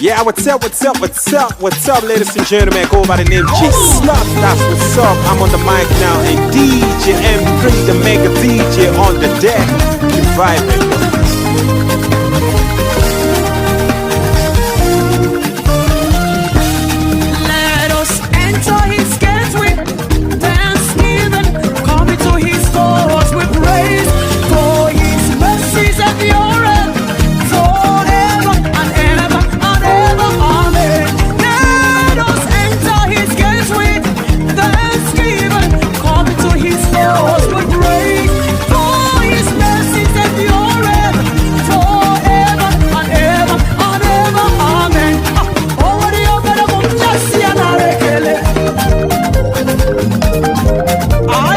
Yeah, what's up, ladies and gentlemen? Go by the name G-Slug, that's what's up. I'm on the mic now, and DJ M3, the mega DJ on the deck. Keep vibing. Let us enter his gates with thanksgiving, come into his courts with praise, for his mercies endure forever and ever and ever. Amen. Let us enter his gates with thanksgiving, come into his courts with praise, for his mercies endure forever and ever and ever. Amen. Oh, the other one, just see an arekele. Oh,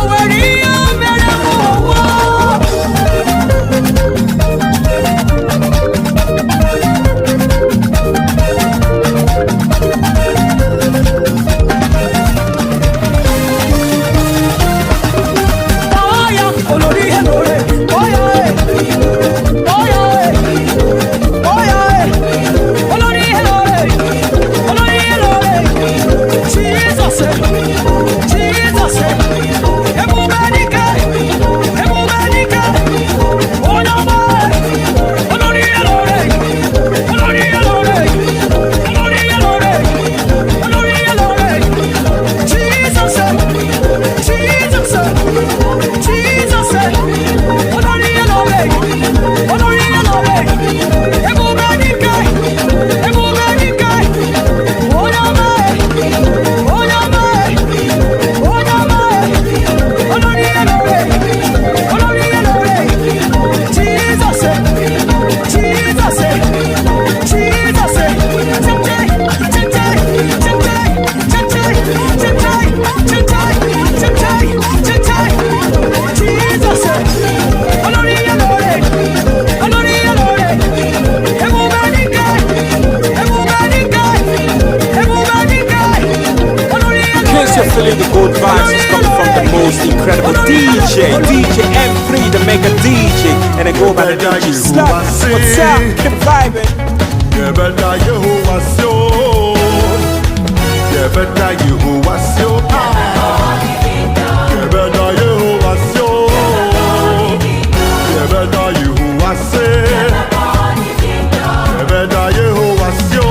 where vibes is coming from the most incredible DJ M3, the mega DJ, and I go by the name G-Slap. What's up? Keep vibing. You better you was yo. You better you was yo. You better you was yo. You better you was yo. You better you was yo.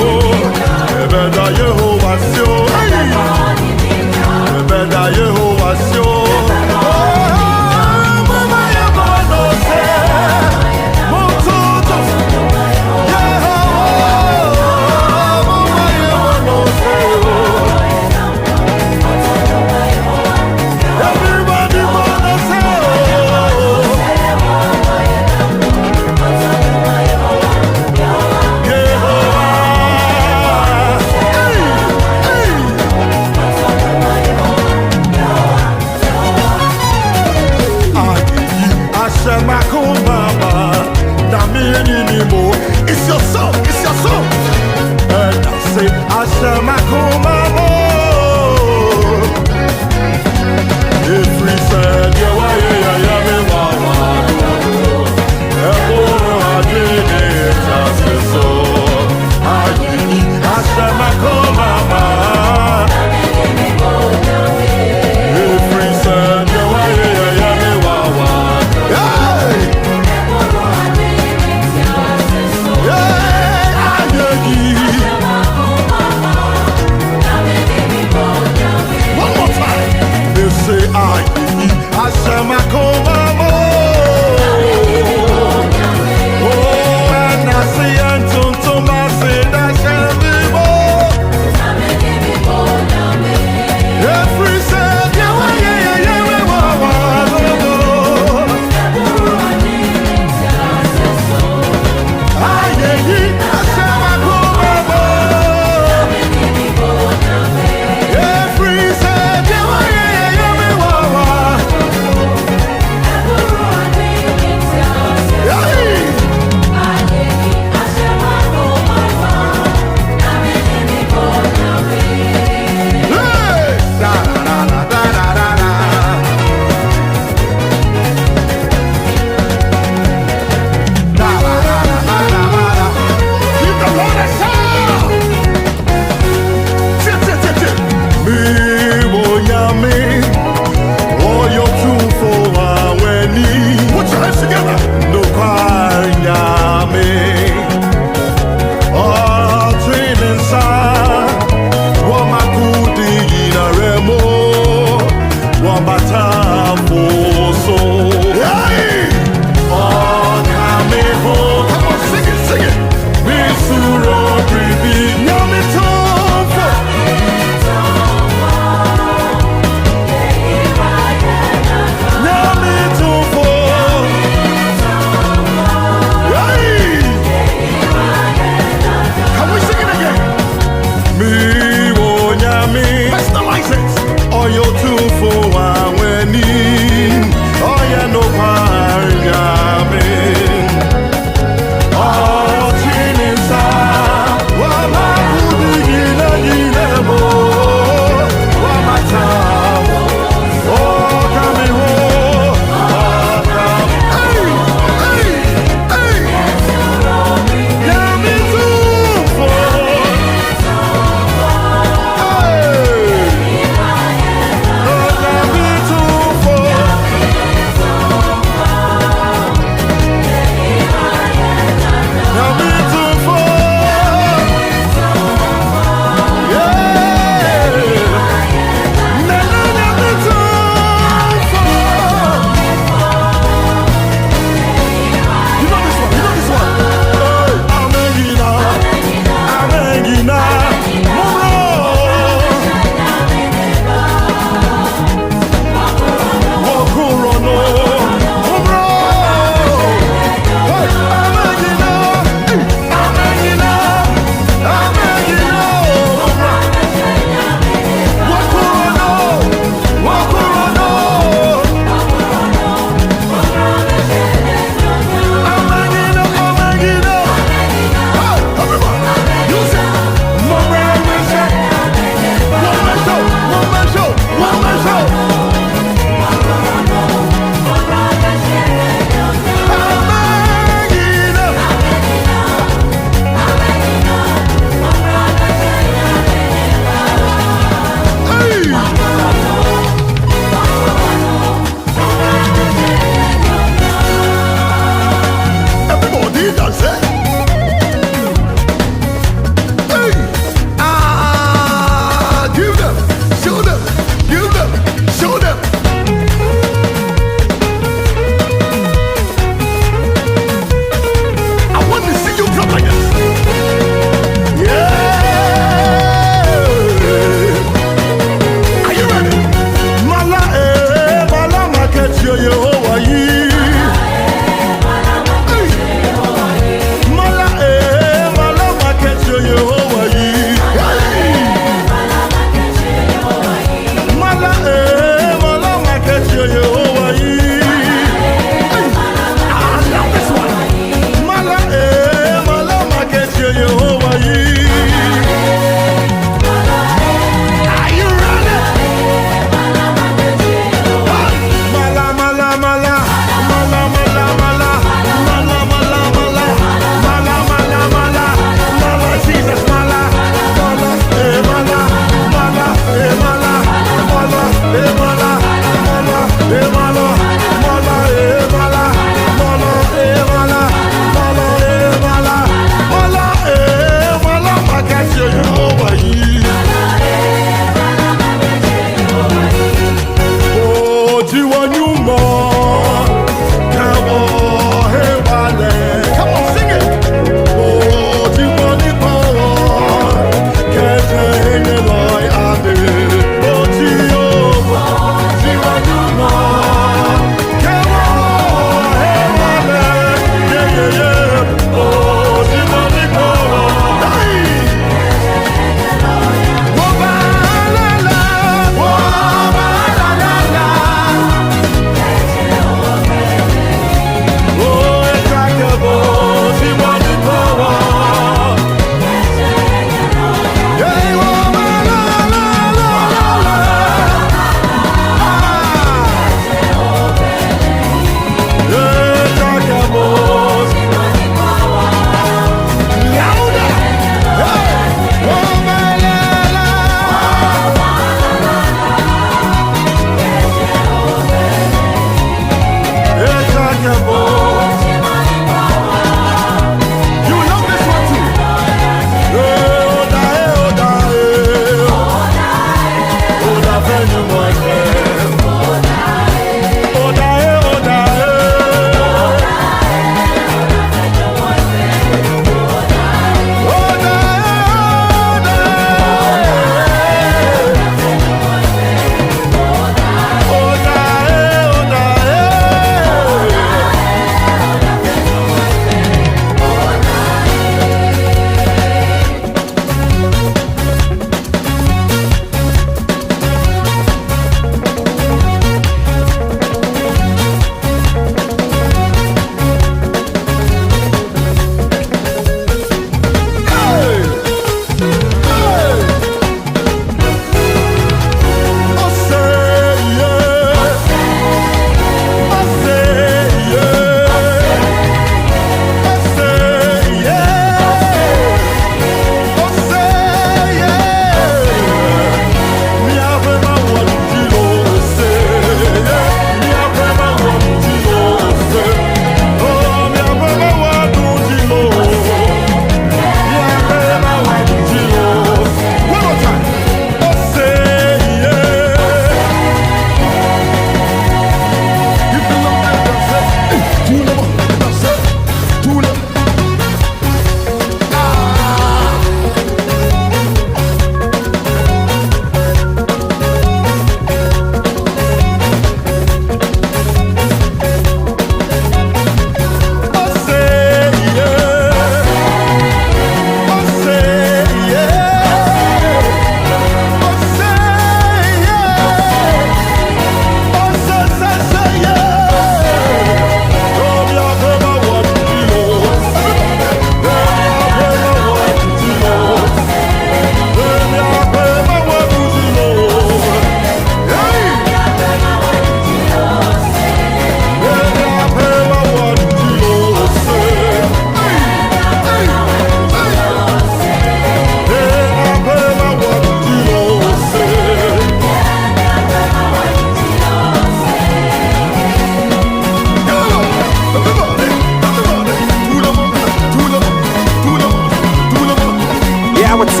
what's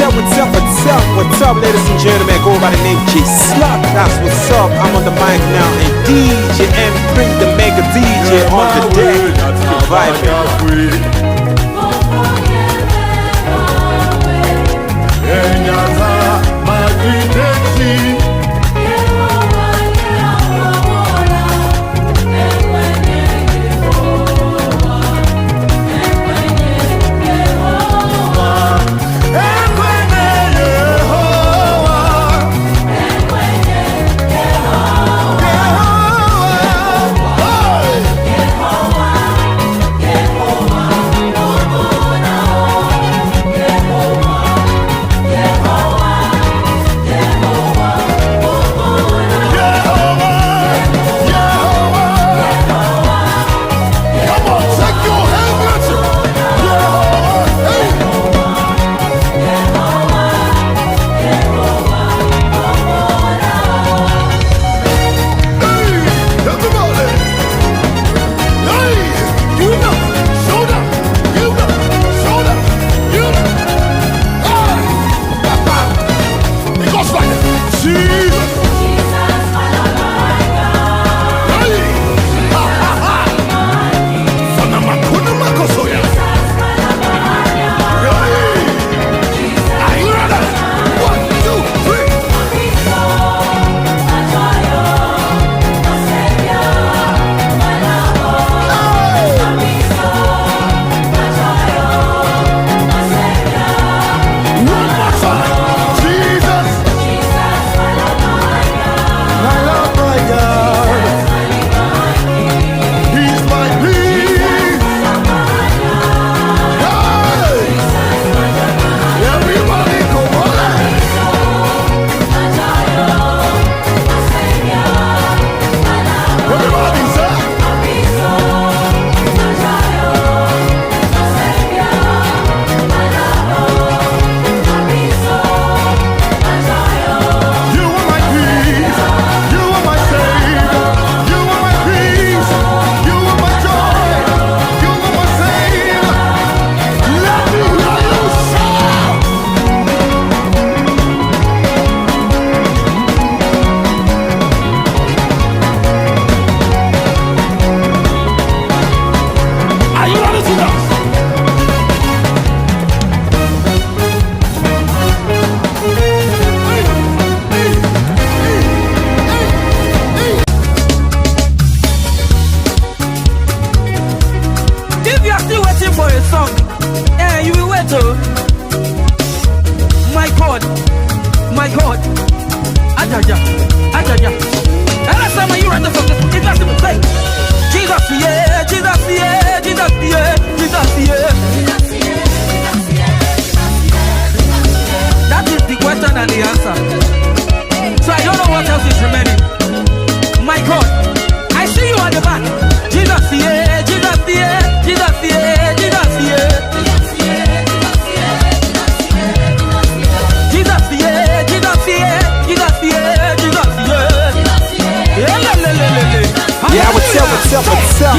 up, ladies and gentlemen? Go by the name G-Slot, that's what's up. I'm on the mic now, and DJ M3, the mega DJ on the deck. You're vibing.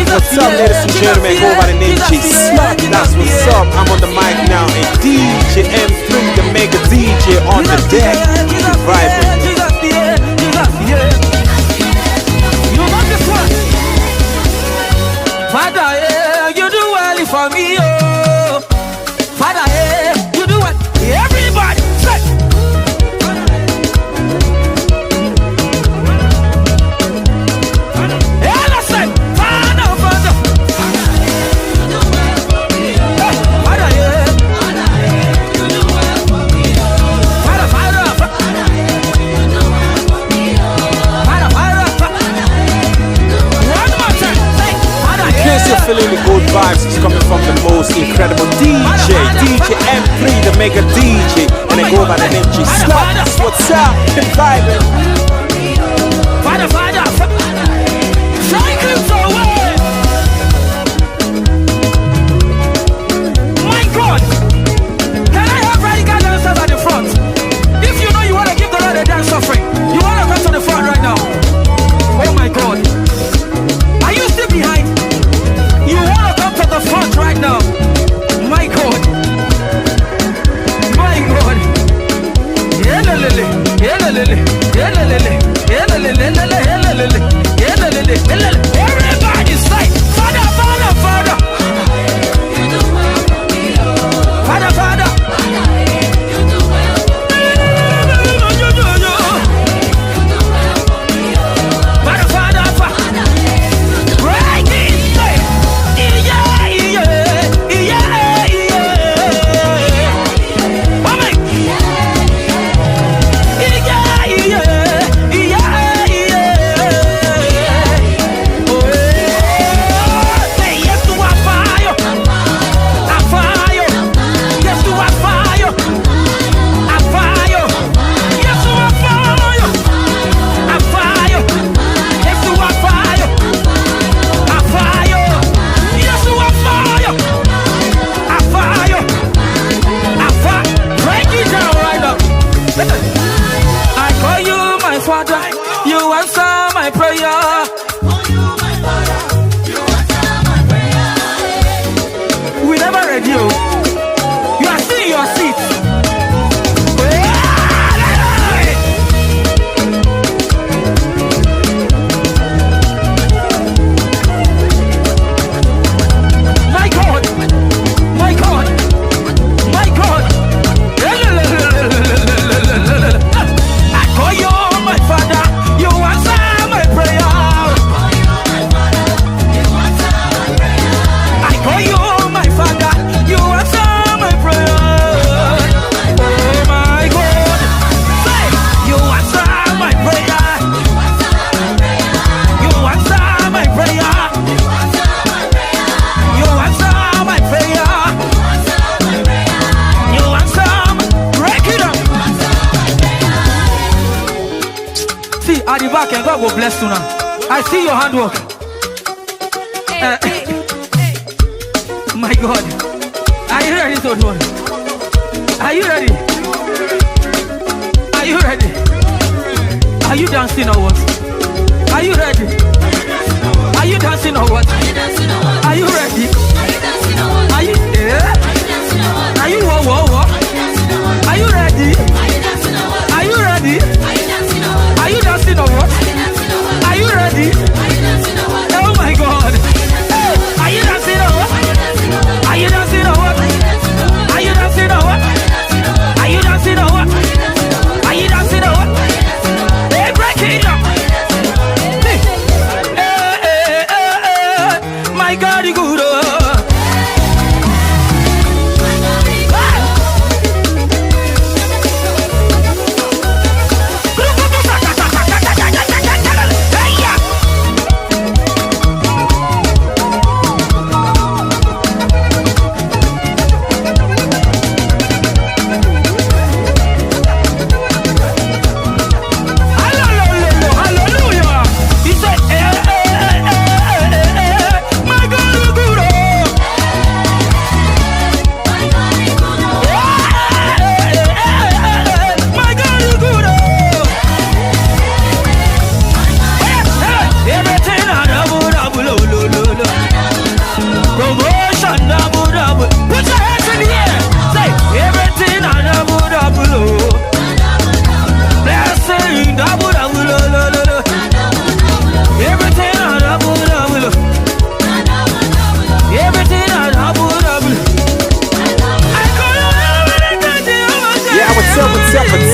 What's up, ladies and gentlemen? Go by the name G-Slot, that's what's up. I'm on the mic now, and DJ M3, the mega DJ on the deck. Keep vibing. You got this one. Father, you do well for me, oh. Father, you do well. Everybody, say. Feeling the good vibes is coming from the most incredible DJ M3, the mega DJ, and I go by the name G-Slot. That's what's up, vibing. Father, cycles away. My God, can I have radical dancers at the front? If you know you want to give the Lord a dance offering, you want to come to the front right now. Oh my God, are you still behind? You want to come to the front right now. My God. My God. you answer my prayer. We never ready you. You are still in your seat. My God, my God, my God. I call you my Father, you answer my prayer. I call you my Father, you answer my prayer. Oh my God, say you answer my prayer. You answer my prayer. You answer my prayer. You answer my break it up. See at the back and God will bless you now. I see your handwork. My God, are you ready to do it? Are you ready? Are you ready? Are you dancing or what? Are you ready? Are you dancing or what? Are you ready? Are you yeah? Are you whoa? Are you ready? Are you ready? Are you dancing or what? Are you ready? Oh my God! Hey, are you dancing or what? Are you dancing or what? Are you dancing or what? Are you dancing or what? Are you dancing or what? Hey, break it up! Hey, my God, you good.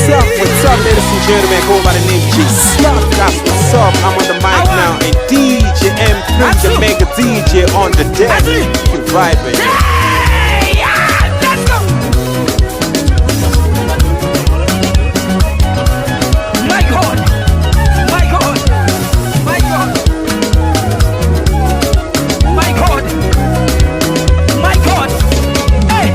What's up, ladies and gentlemen? Go by the name G Slop. That's what's up. I'm on the mic now, and DJ M3, the mega DJ on the deck. You vibing. Let's go. My God, my God, my God, my God, my God. Hey,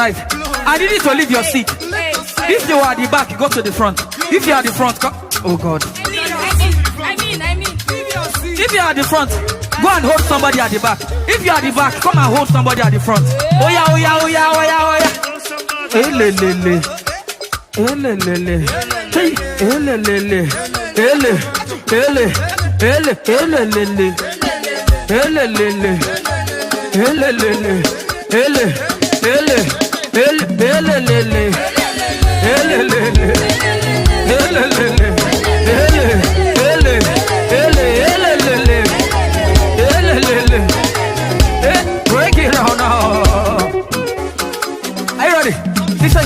side. I need you to leave your seat. If you are at the back, go to the front. If you are at the front, go. Oh God. I mean. If you are at the front, go and hold somebody at the back. If you are at the back, come and hold somebody at the front. Oh yeah, oh yeah, oh yeah, oh yeah, oh yeah. Elelele. Elelele. Hey, elelele. Ele. Ele. Ele. Elelele. Elelele. Elelele. Ele. Ele. Ele. Elelele. Elelele. Elelele. Ele. Ele. Elelele. Break it down now. Are you ready? Listen.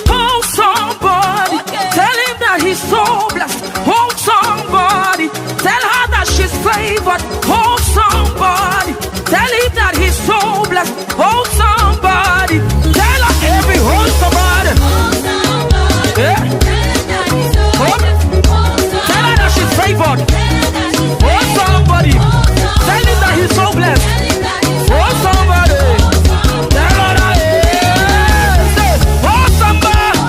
Hold somebody. Tell him that he's so blessed. Hold somebody. Tell her that she's favored. Hold somebody. Tell him that he's so blessed. Hold somebody. Tell her every hold somebody. Yeah. Tell her that she's favored. Hold somebody. Tell him that he's so blessed. Hold somebody. Tell her that hold somebody.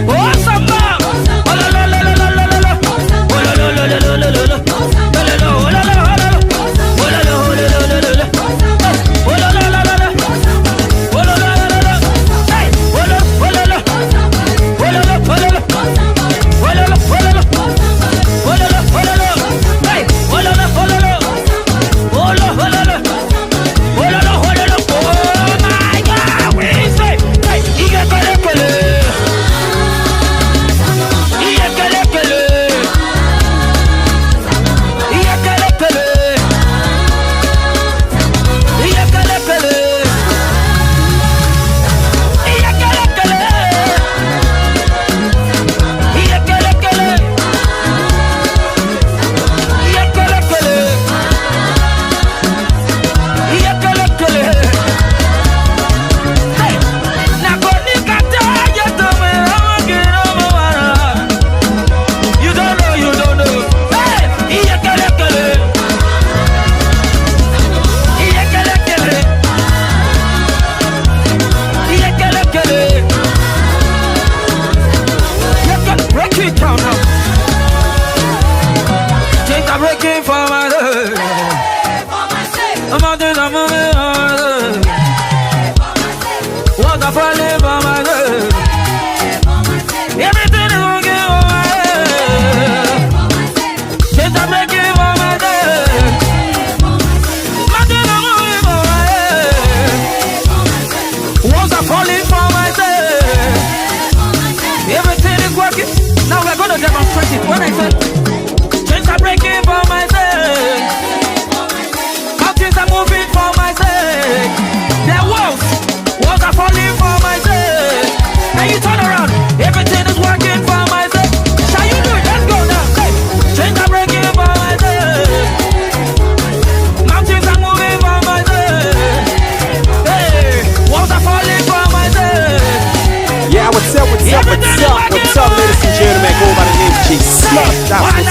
Hold somebody. What's up, ladies and gentlemen? Go by the name G Slug. That's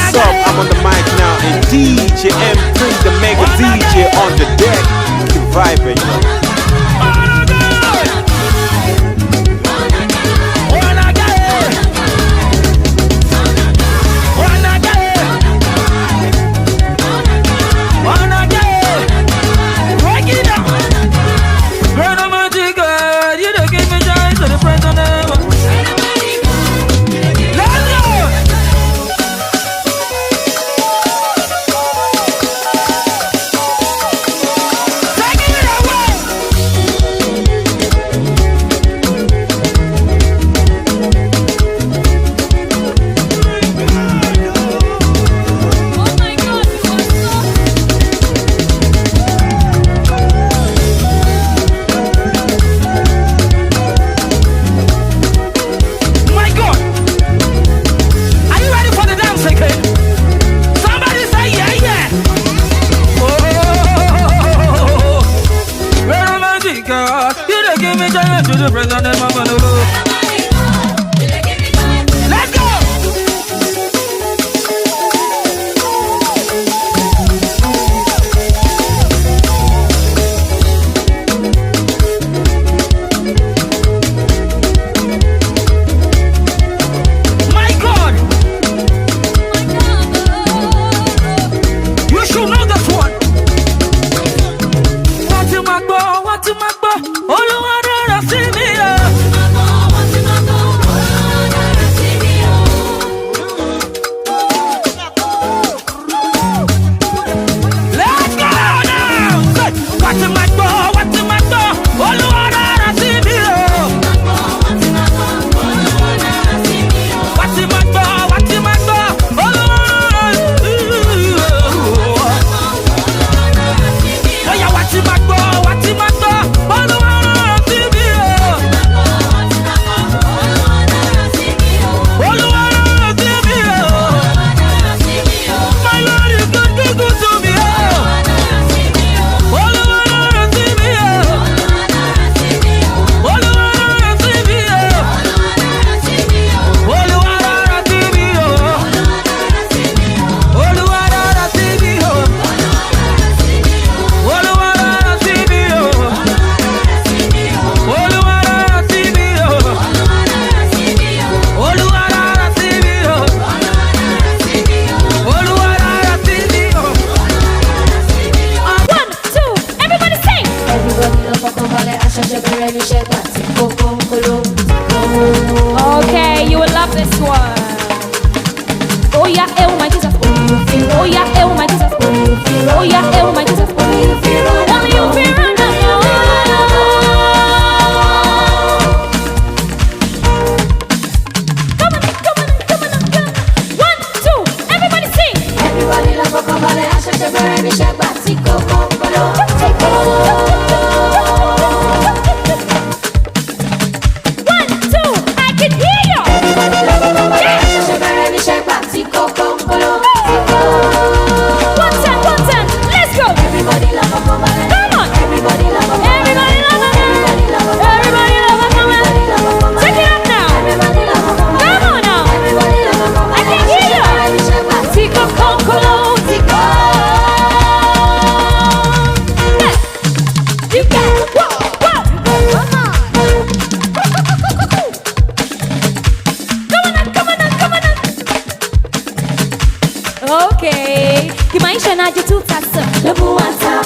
Kimaisha najituta Lomuata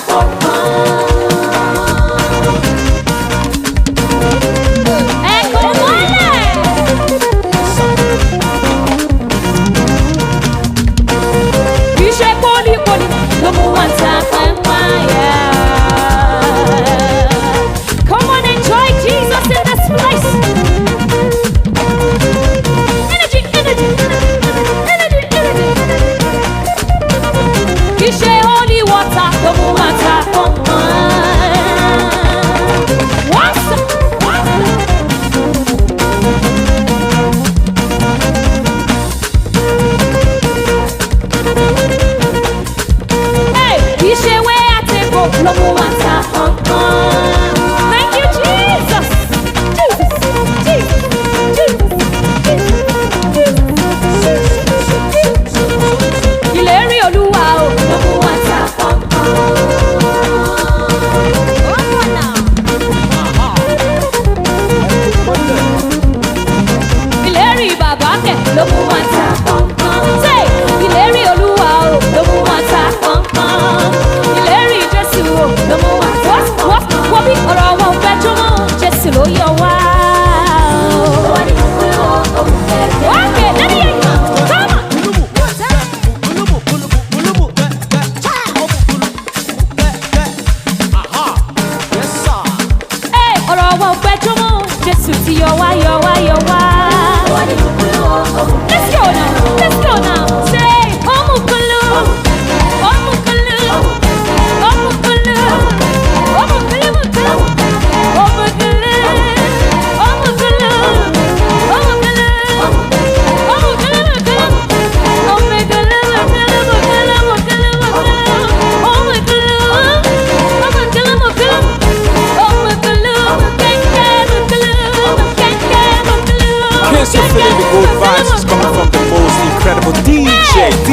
Come on, enjoy Jesus in this place. Energy, energy, energy, energy. Kishe holy water, the water. Hey, kishe where I take go, the water. Thank you, Jesus. Jesus, Jesus, Jesus. Ileri Oluwa o, the water. Ileri Baba ke, the water. Say, Ileri Oluwa o, the water. Ileri Jesu o, the water. What be ọ̀rọ̀ wọn fẹ́ jọmọ́ Jésù ló yọ wá. Okay, let me hear you. Come on. Hey, ọ̀rọ̀ wọn fẹ́ jọmọ́ Jésù ti yọ wá, yọ wá, yọ wá. Let's go now, let's go now. Say, Omukulu, Omukulu, Omukulu, Omukulu, Omukulu, Omukulu, Can't you feel the good vibes is coming from the most incredible DJ M3,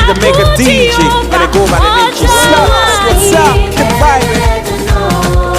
the mega DJ, and I go by the name G-Slops. What's up? Keep vibing.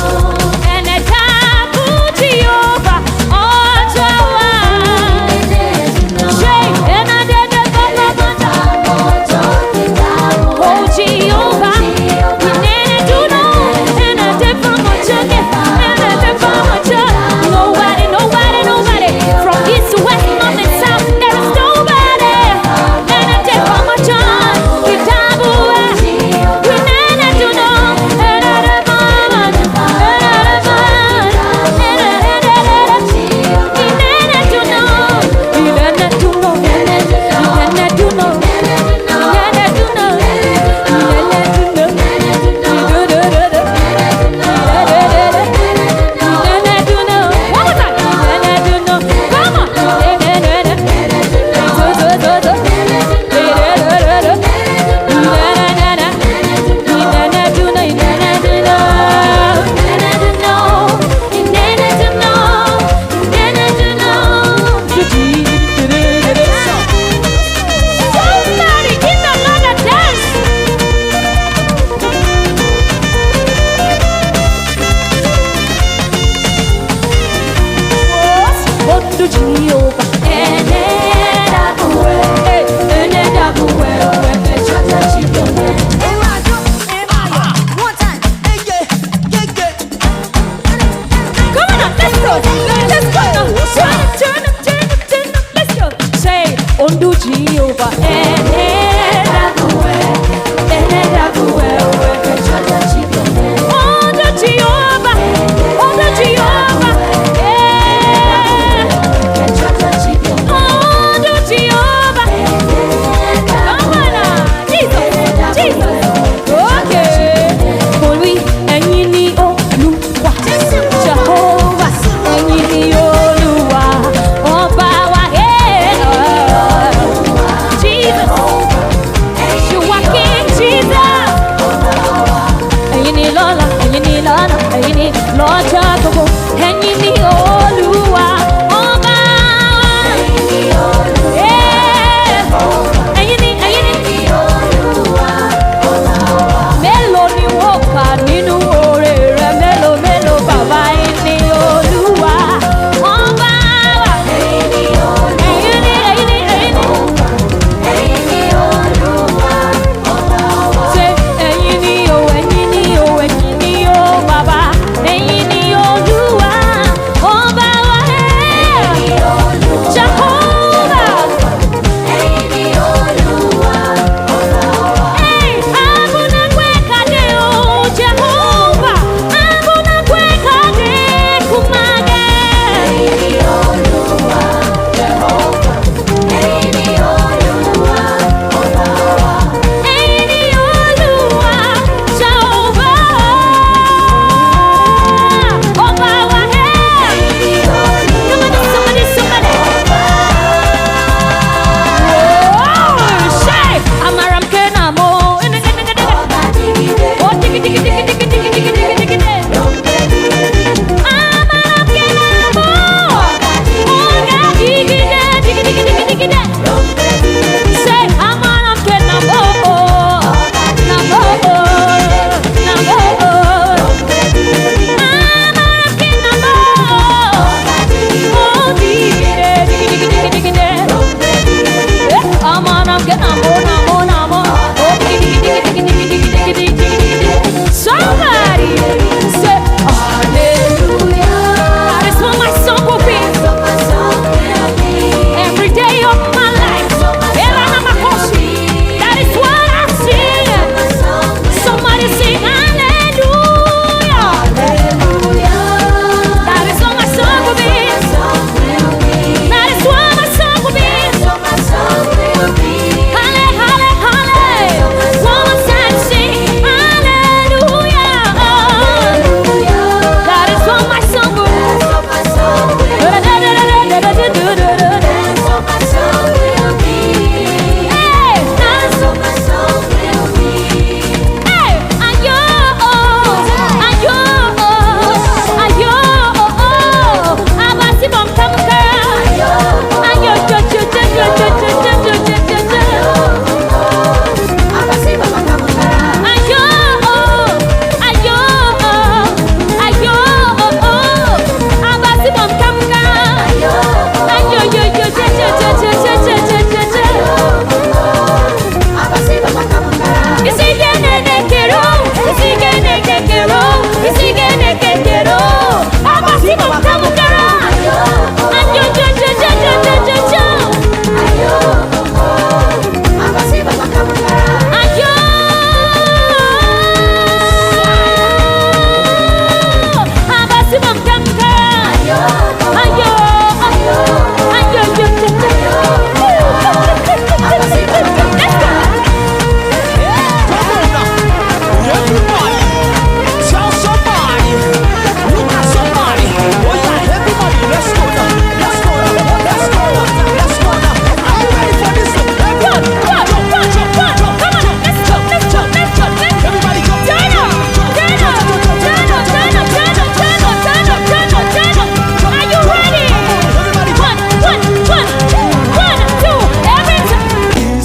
Jesus.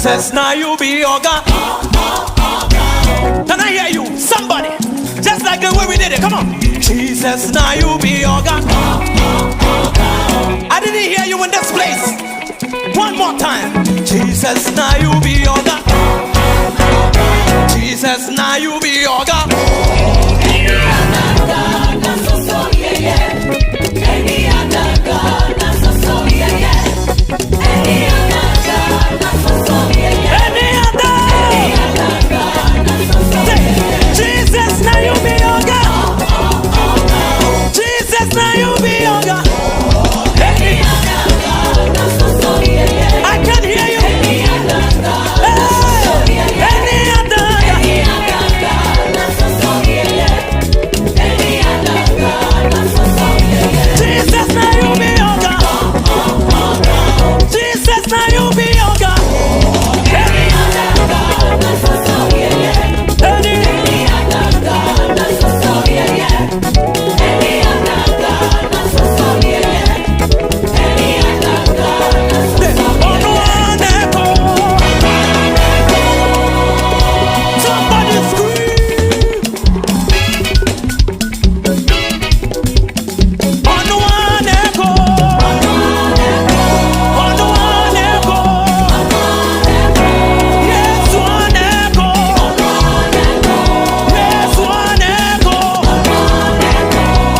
Jesus, now you be your God. Can I hear you? Somebody. Just like the way we did it. Come on. Jesus, now you be your God. I didn't hear you in this place. One more time. Jesus, now you be your God. Jesus, now you be your God. Any other God, not so yeah, yeah. Any other God, not so yeah, yeah. Any other God, not so yeah, yeah. Any other God, not so yeah, yeah. Jesus, now you be your God. Jesus, now you be your God. Any other God, not so yeah, yeah. I can hear you. Any other God, not so yeah, yeah. Any other God, not so yeah, yeah. Any other God, not so yeah, yeah. Jesus, now you be your God. Jesus, now you be your God. Any other God, not so yeah, yeah. Any other God, not so yeah, yeah. Any other God, not so yeah, yeah. Any other God, not so somebody scream. On one echo. On one echo. Yes, one echo. Yes, one echo.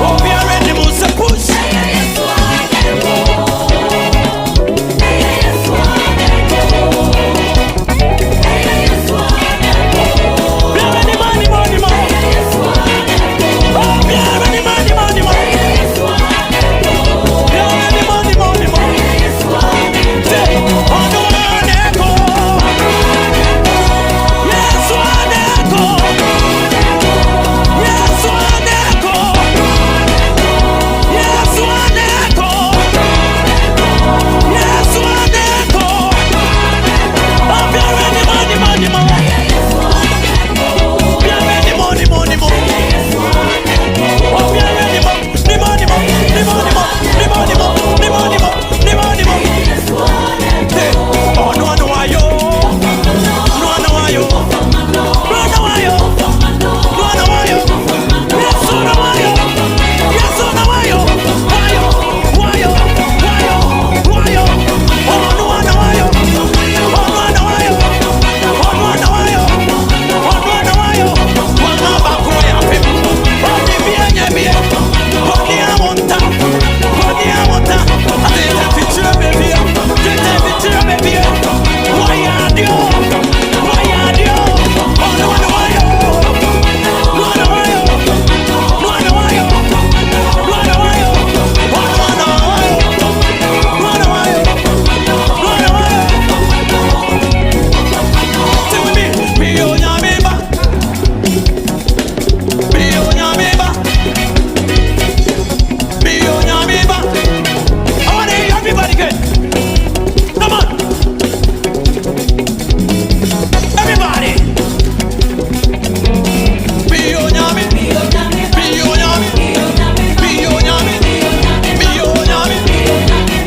Oh, we are ready to push. We are ready, money, money, money. Oh, we are ready, money, money, money. We are ready, money, money, money. Say, on one echo. Yes, one echo. Yes, one echo. Yes, one echo. Yes, one echo. Oh, we are ready, money, money, money. We are ready, money, money, money. Oh, we are ready, money, money, money, money, money, money, money, money, money. Hey, oh, no, no, ayo. No, no, ayo. No, no, ayo. No, no, ayo. Yes, oh, no, ayo. Yes, oh, no, ayo. Ayo, ayo, ayo, ayo. Oh, no, no, ayo. Oh, no, no, ayo. Oh, no, no, ayo. Oh, no, no, ayo. Wanga bakuya pep. Oh, bibi enye. Oh, ni amonta. Oh, ni amonta. Ate picture baby. Take picture baby. Why are you? Why are you? Oh, no, no, ayo. No, no, ayo. No, no, ayo. No, no, ayo. Oh, no, no, ayo. No, no, ayo. No, no, ayo. Say with me, me o nyameba. Me o nyameba. Me o nyameba. I want to hear everybody good. Come on. Everybody. Me o nyame. Me o nyame. Me o nyame. Me o nyame. Me o nyame.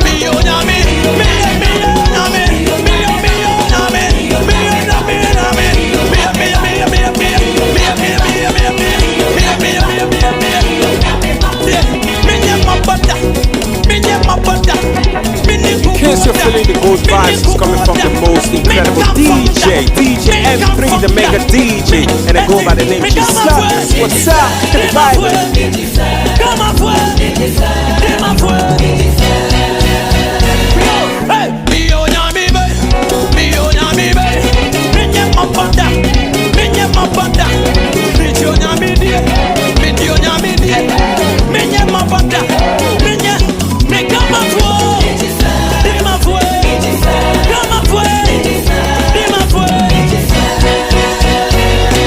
Me o nyame. Me o nyame. Me o nyame. Me o nyame. In case you're feeling the good vibes, it's coming from the most incredible DJ M3, the mega DJ, and I go by the name G-Slugs. What's up? Good vibe.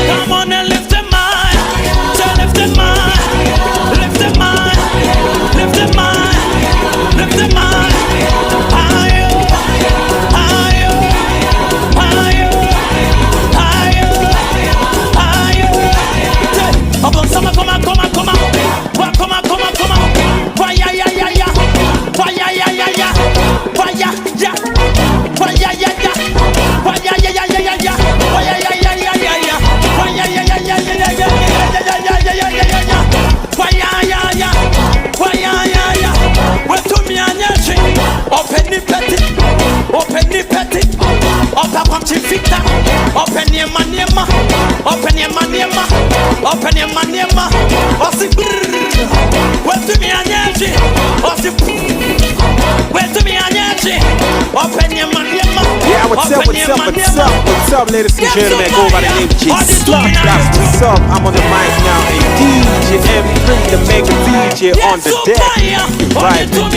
Come on and lift them high, lift them high, lift them high, lift them high. ni peti. Opa pamchi fita. Open your maniema. Open your maniema. Open your maniema. Osi brrrr. Wait to me anyaji. Osi wait to me anyaji. Open your maniema. Yeah, what's up, what's up, what's up, what's up, ladies and gentlemen, go by the name G-Slop, that's what's up, I'm on the mic now, and DJ M3, the mega DJ on the deck, vibing.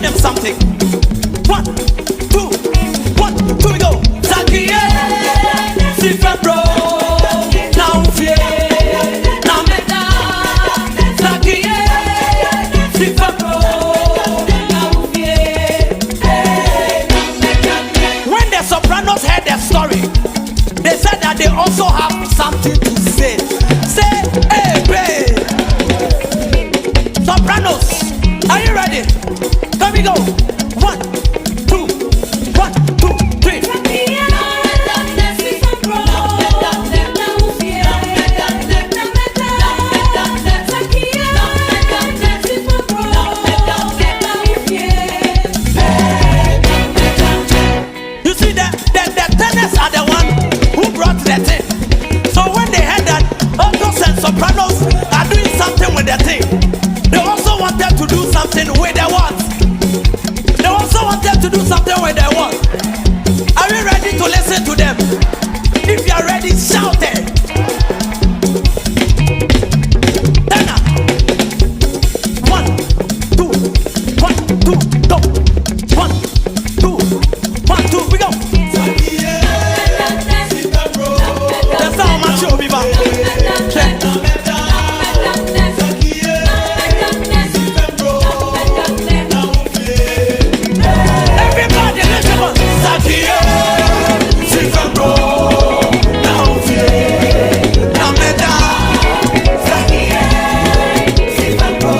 them something. 1, 2, 1, 2, we go. Zakie, si fe bro, now fear, now meta. Zakie, si fe bro, now fear. When the Sopranos heard their story, they said that they also have something to say. Say, hey, babe. Sopranos, are you ready? Here we go. 1, 2, 1, 2, 3. You see, the tenors are the one who brought the thing. So when they heard that altos and sopranos are doing something with the thing, they also wanted to do something with the what? They also wanted to do something with the what? Are you ready to listen to them? If you are ready, shout it. Tenor. 1, 2, 1, 2, go. 1, 2, 1, 2, we go. That's how much you'll be back. Check. Everybody listen up. Zakie, si fe bro, now fear, now meta. Zakie, si fe bro,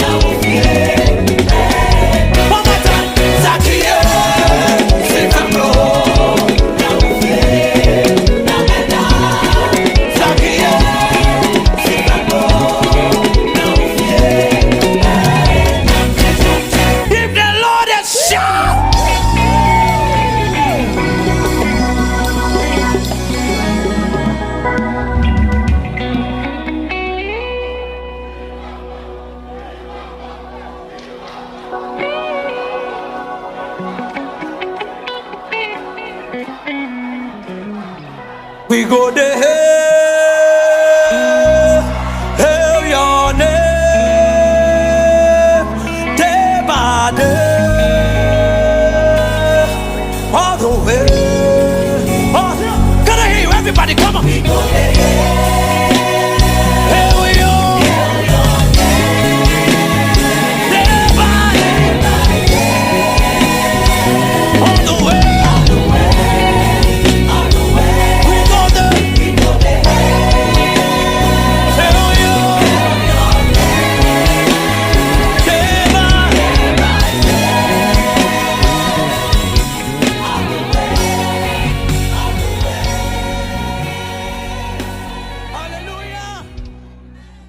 now fear. One more time. Zakie, si fe bro, now fear, now meta. Zakie, si fe bro, now fear. Give the Lord a shout. We go there.